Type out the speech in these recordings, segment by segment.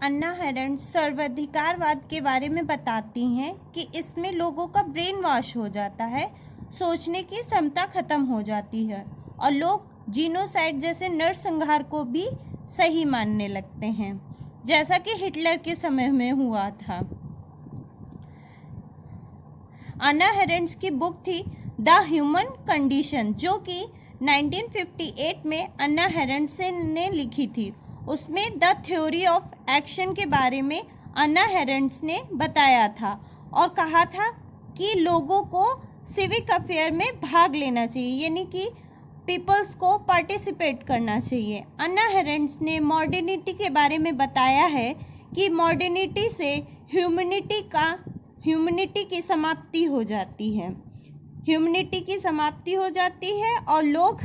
अन्ना हैरेंट सर्वाधिकारवाद के बारे में बताती हैं कि इसमें लोगों का ब्रेन वॉश हो जाता है, सोचने की क्षमता खत्म हो जाती है और लोग जीनोसाइड जैसे नरसंहार को भी सही मानने लगते हैं, जैसा कि हिटलर के समय में हुआ था। अन्ना हैरेंट की बुक थी द ह्यूमन कंडीशन, जो कि 1958 में अन्ना हैरेंट ने लिखी थी। उसमें द थ्योरी ऑफ एक्शन के बारे में अन्ना हैरेंट ने बताया था और कहा था कि लोगों को सिविक अफेयर में भाग लेना चाहिए, यानी कि पीपल्स को पार्टिसिपेट करना चाहिए। अन्ना हैरेंट ने मॉडर्निटी के बारे में बताया है कि मॉडर्निटी से ह्यूमनिटी की समाप्ति हो जाती है। ह्यूमनिटी की समाप्ति हो जाती है और लोग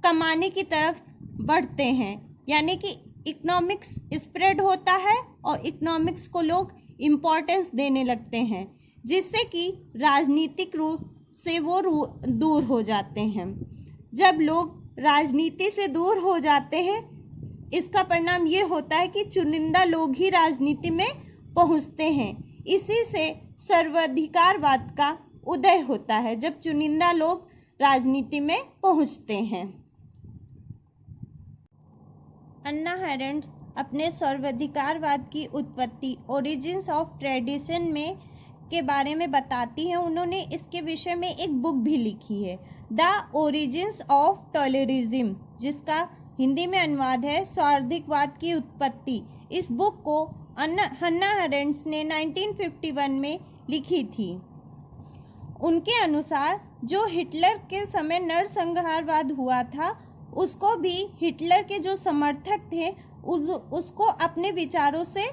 कमाने की तरफ बढ़ते हैं, यानी कि इकोनॉमिक्स स्प्रेड होता है और इकोनॉमिक्स को लोग इम्पोर्टेंस देने लगते हैं, जिससे कि राजनीतिक रूप से वो दूर हो जाते हैं। जब लोग राजनीति से दूर हो जाते हैं, इसका परिणाम ये होता है कि चुनिंदा लोग ही राजनीति में पहुंचते हैं। इसी से सर्वाधिकारवाद का उदय होता है, जब चुनिंदा लोग राजनीति में पहुंचते हैं। अन्ना हैरेंट अपने सर्वाधिकारवाद की उत्पत्ति ओरिजिन्स ऑफ ट्रेडिशन में के बारे में बताती हैं। उन्होंने इसके विषय में एक बुक भी लिखी है, द ओरिजिन्स ऑफ टॉलरिज्म, जिसका हिंदी में अनुवाद है सर्वाधिकारवाद की उत्पत्ति। इस बुक को अन्ना हैरेंट ने 1951 में लिखी थी। उनके अनुसार जो हिटलर के समय नरसंहारवाद हुआ था, उसको भी हिटलर के जो समर्थक थे उसको अपने विचारों से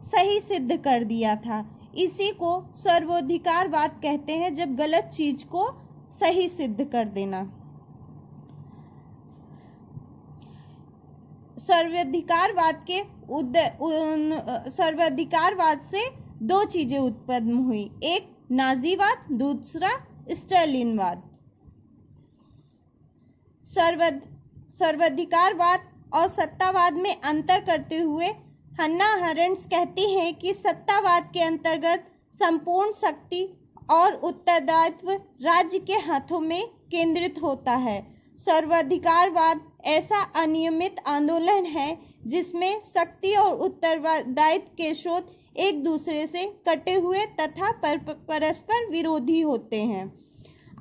सही सिद्ध कर दिया था। इसी को सर्वाधिकारवाद कहते हैं, जब गलत चीज को सही सिद्ध कर देना। सर्वाधिकारवाद से दो चीजें उत्पन्न हुई, एक नाजीवाद, दूसरा स्टालिनवाद। सर्वाधिकारवाद और सत्तावाद में अंतर करते हुए हन्ना हैरेंट कहती हैं कि सत्तावाद के अंतर्गत संपूर्ण शक्ति और उत्तरदायित्व राज्य के हाथों में केंद्रित होता है। सर्वाधिकारवाद ऐसा अनियमित आंदोलन है जिसमें शक्ति और उत्तरदायित्व के स्रोत एक दूसरे से कटे हुए तथा परस्पर विरोधी होते हैं।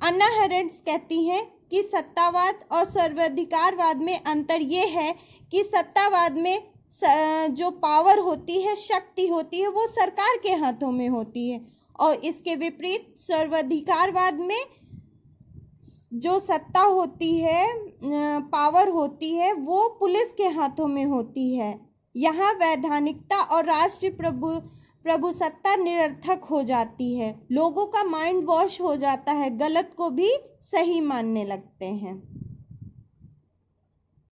अन्ना हैरेंट कहती हैं कि सत्तावाद और सर्वाधिकारवाद में अंतर ये है कि सत्तावाद में जो पावर होती है, शक्ति होती है, वो सरकार के हाथों में होती है, और इसके विपरीत सर्वाधिकारवाद में जो सत्ता होती है, पावर होती है, वो पुलिस के हाथों में होती है। यहाँ वैधानिकता और राष्ट्रीय प्रभुसत्ता निरर्थक हो जाती है। लोगों का माइंड वॉश हो जाता है, गलत को भी सही मानने लगते हैं।